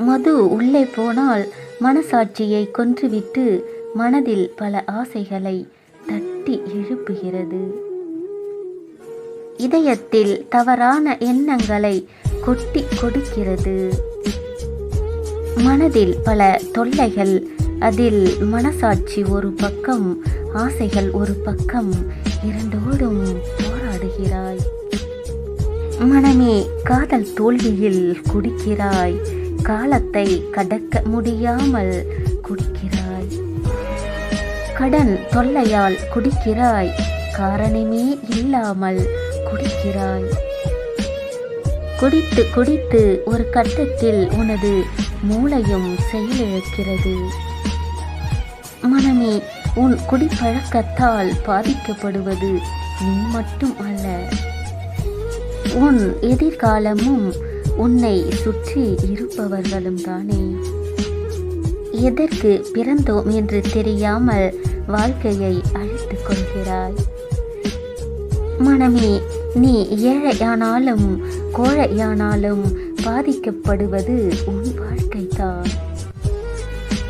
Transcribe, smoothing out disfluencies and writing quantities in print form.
மது உள்ளே போனால் மனசாட்சியை கொன்றுவிட்டு மனதில் பல ஆசைகளை தட்டி எழுப்புகிறது. இதயத்தில் தவறான எண்ணங்களை கொட்டி கொடுக்கிறது. மனதில் பல தொல்லைகள், அதில் மனசாட்சி ஒரு பக்கம், ஆசைகள் ஒரு பக்கம், இரண்டோடும் போராடுகிறாய். மனமே, காதல் தோல்வியில் குடிக்கிறாய். காலத்தை கடக்க முடியாமல் குடிக்கிறாய். கடன் தொல்லையால் குடிக்கிறாய். காரணமே இல்லாமல் குடிக்கிறாய். குடித்து குடித்து ஒரு கட்டத்தில் உனது மூளையும் செயலிழக்கிறது. மனமே, உன் குடிப்பழக்கத்தால் பாதிக்கப்படுவது நீ மட்டும் அல்ல, உன் எதிர்காலமும் உன்னை சுற்றி இருப்பவர்களும் தானே. எதற்கு பிறந்தோம் என்று தெரியாமல் வாழ்க்கையை அழித்துக் கொள்கிறாய். மனமே, நீ ஏழையானாலும் கோழையானாலும் பாதிக்கப்படுவது உன் வாழ்க்கைதான்.